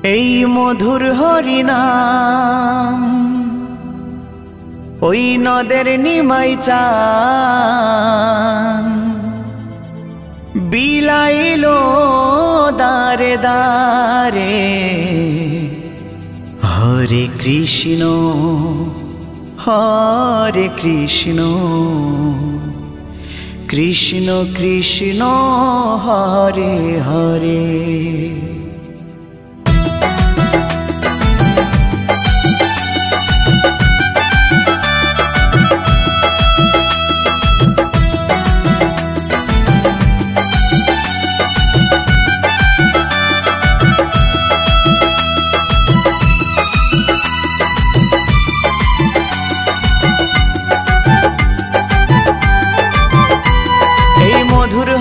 এই মধুর হরিনাম ওই নদের নিমাই চান বিলাইলো দারে দারে। হরে কৃষ্ণ হরে কৃষ্ণ কৃষ্ণ কৃষ্ণ হরে হরে।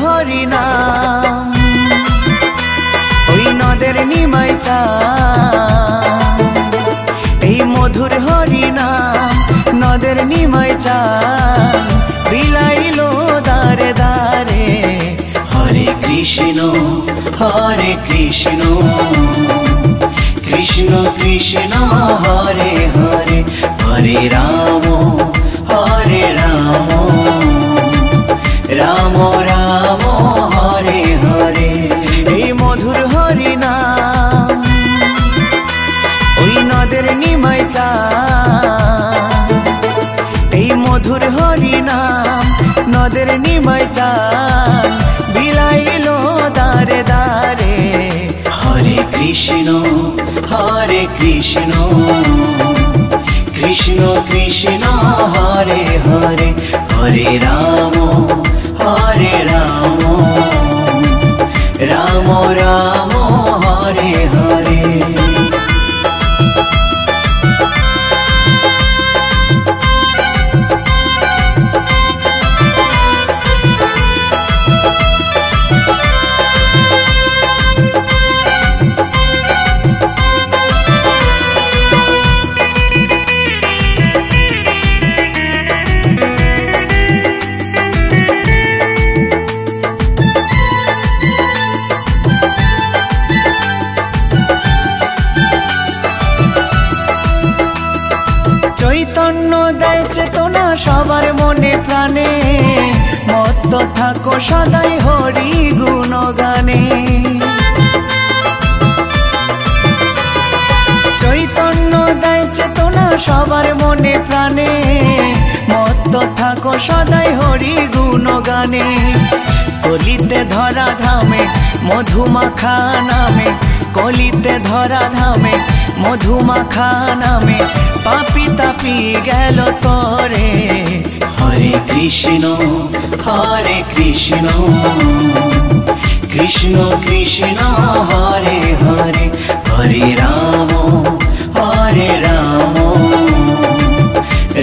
হরিনাম ওই নদের নিমাই চান এই মধুর হরিনাম নদের নিমাই চান বিলাইলো দারে দারে। হরে কৃষ্ণ কৃষ্ণ কৃষ্ণ হরে হরে। হরে রাম রাম রাম হরে হরে। এই মধুর হরিনাম ওই নদের নিমাই চান এই মধুর হরিনাম নদের নিমাই চান বিলাইলো দারে দারে। হরে কৃষ্ণ কৃষ্ণ কৃষ্ণ হরে হরে। হরে রাম রাম রাম হরে হরে। চৈতন্য দেয় চেতনা সবার মনে প্রাণে মত্ত থাকো সদাই হরি গুণগানে। চৈতন্য দেয় চেতনা সবার মনে প্রাণে মত্ত থাকো সদাই হরি গুণগানে। কলিতে ধরা ধামে মধুমাখা নামে কলিতে ধরা ধামে মধুমাখা নামে পাপি তাপি গেল তরে। হরে কৃষ্ণ কৃষ্ণ কৃষ্ণ হরে হরে। হরে রাম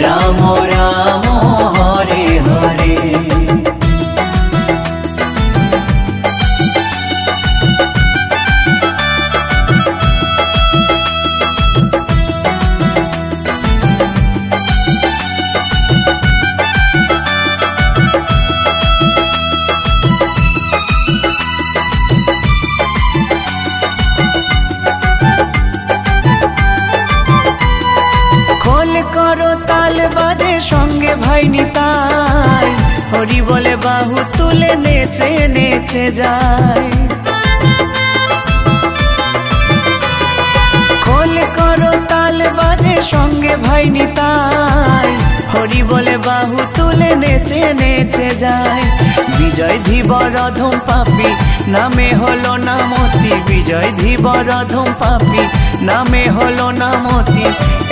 রাম রাম হরে হরে। করো তাল বাজে সঙ্গে ভাই নিতাই হরি বলে বাহু তুলে নেচে নেচে যায়। খোল করো তাল বাজে সঙ্গে ভাই নিতাই হরি বলে বাহু তুলে নেচে নেচে যায়। বিজয় ধীবরধম পাপি নামে হলো নামতি বিজয় ধীবরধম পাপি নামে হলো নামতি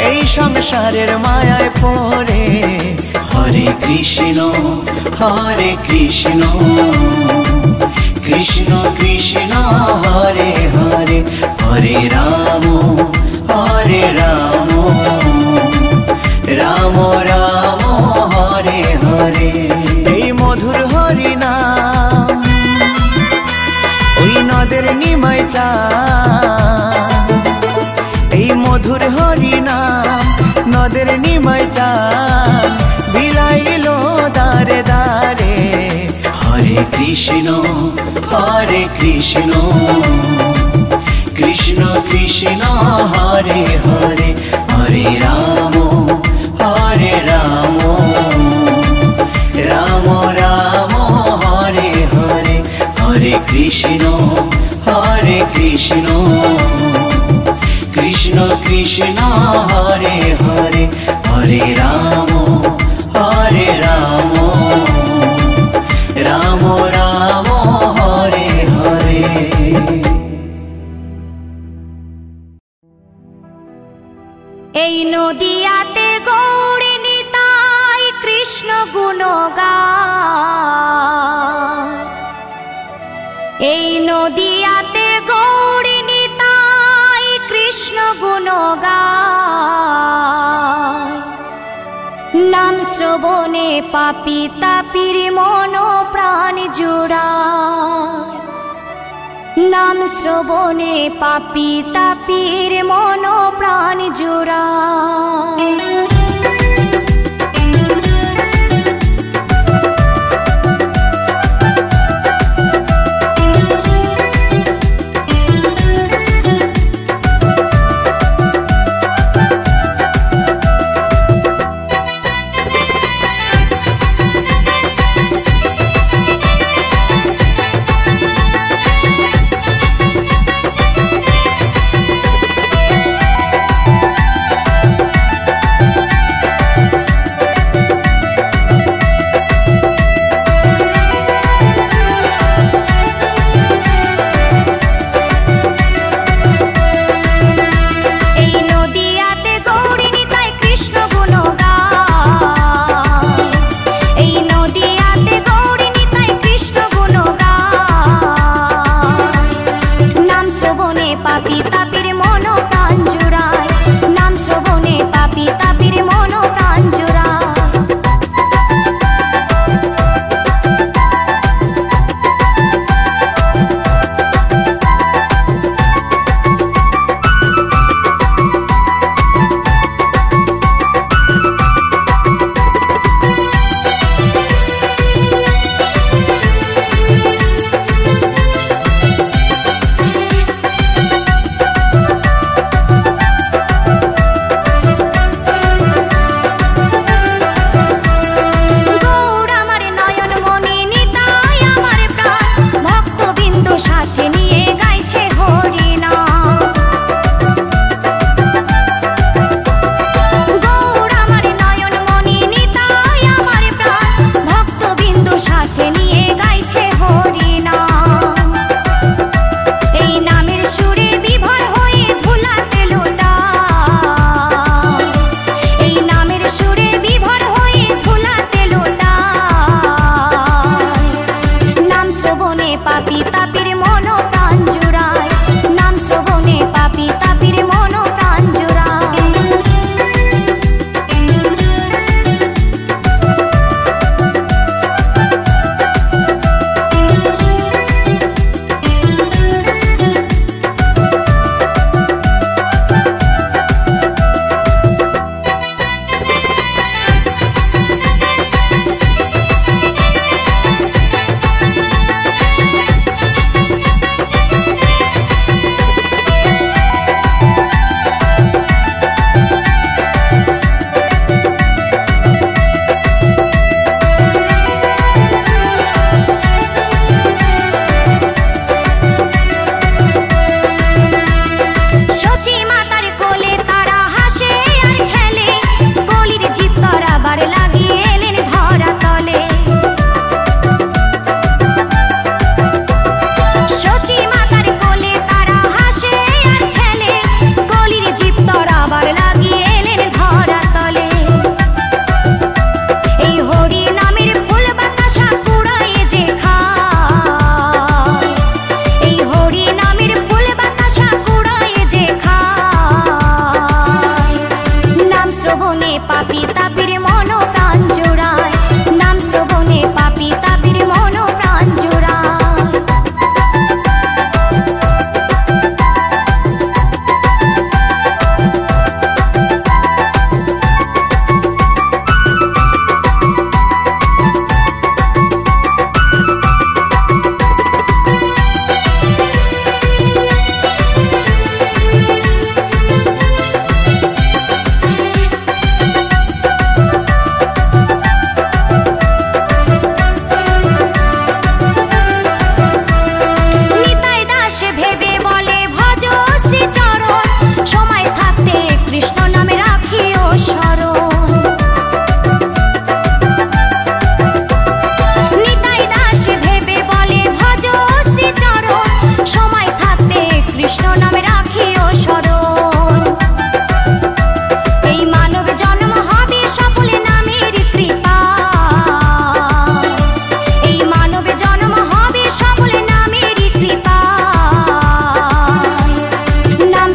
এই সংসারের মায়ায় পড়ে। হরে কৃষ্ণ কৃষ্ণ কৃষ্ণ হরে হরে। হরে রাম রাম রাম হরে হরে। এই মধুর হরিনাম ওই নদের নিমাই চান এই মধুর হরিনাম নদের নিমাই চান বিলাইলো দারে দারে। হরে কৃষ্ণ कृष्ण कृष्ण हरे हरे हरे राम राम राम हरे हरे हरे कृष्ण कृष्ण कृष्ण हरे हरे हरे राम राम राम हरे हरे। এই নদিয়াতে গৌরী নিতাই কৃষ্ণ গুণগান, এই নদিয়াতে গৌরী নিতাই কৃষ্ণ গুণগান। নাম শ্রবণে পাপী তাপির মন প্রাণ জুড়ায়, নাম শ্রবণে পাপী তাপির মন প্রাণ জুড়ায়।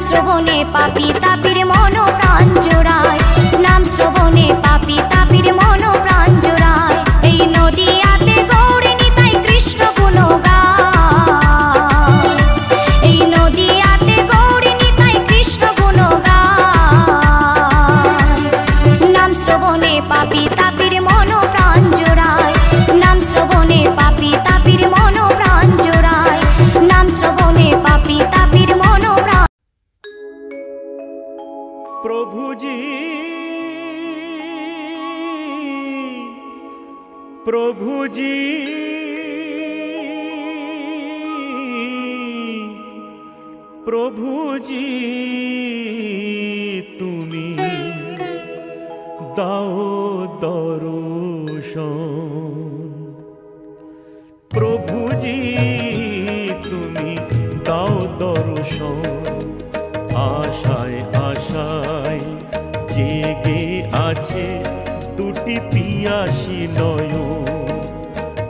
শ্রবণে পাপী তাপির মন প্রাণ জোড়ায়, নাম শ্রবণে পাপী তাপির মন প্রাণ জোড়ায়। এই নদিয়াতে গৌর নিতাই কৃষ্ণ গুণ গায়, এই নদিয়াতে গৌর নিতাই কৃষ্ণ গুণ গায়। নাম শ্রবণে পাপী তাপির মন প্রাণ জোড়ায়, নাম শ্রবণে পাপী তাপির মন প্রাণ জোড়ায়, নাম শ্রবণে পাপী তাপির মন প্রাণ। প্রভুজি প্রভুজি প্রভুজি তুমি দাও দর্শন, প্রভুজি তুমি দাও দর্শন। আশায় আশায় জেগে আছে দুটি পিয়াসী নয়ন,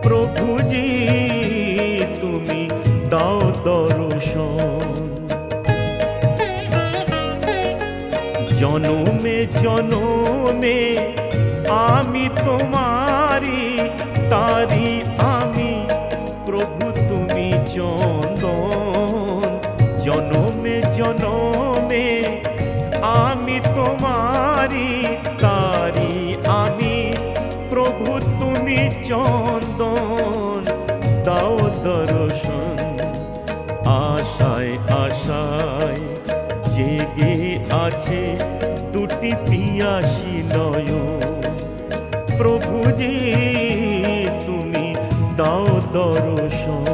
প্রভুজি তুমি দাও দর্শন। জনমে জনমে আমি তোমারি, তারি আমি প্রভু তুমি চন্দন। জনমে জনমে আমি তোমারি, তারি আমি প্রভু তুমি চন্দন। দাও দর্শন আশায় আশায় জেগে আছে দুটি পিয়াসী নয়ন, প্রভুজি তুমি দাও দর্শন।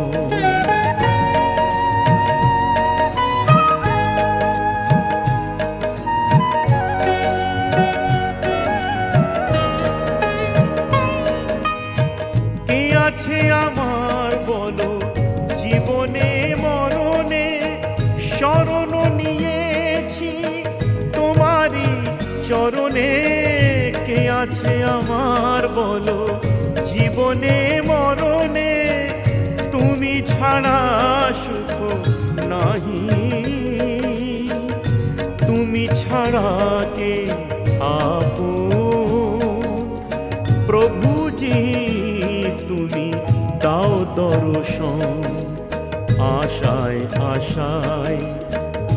কে আছে আমার বলো জীবনে মরণে, শরণ নিয়েছি তোমারি চরণে। কে আছে আমার বলো জীবনে মরণে, তুমি ছাড়া সুখ নাহি, তুমি ছাড়া কে আপন। প্রভুজি তুমি দাও দর্শন আশায় আশায়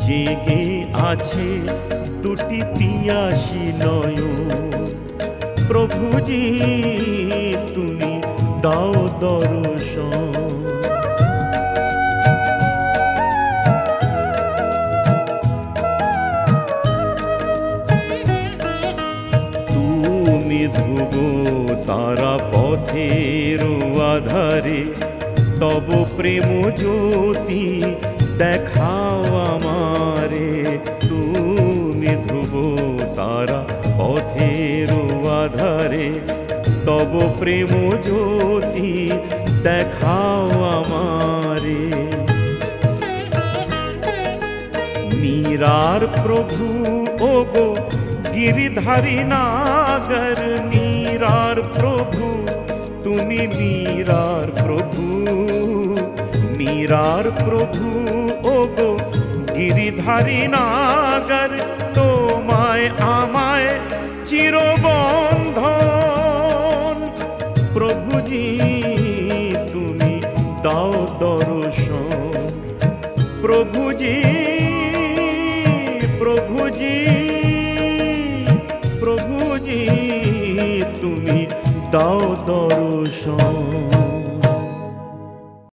জেগে আছে দুটি পিয়াসী নয়ন, প্রভুজি তুমি দাও দর্শন। তুমি ধ্রুব তারা পথের আধারে, তব প্রেম জ্যোতি দেখাও আমারে। তুমি ধ্রুব তারা পথের আধারে, তব প্রেম জ্যোতি দেখাও আমারে। মীরার প্রভু ওগো गिरिधारी नागर, मीरार प्रभु তুমি মীরার প্রভু। মীরার প্রভু ওগো গিরিধারী নাগর, তোমায় আমায় চিরবন্ধন। প্রভুজি তুমি দাও দর্শন, প্রভুজি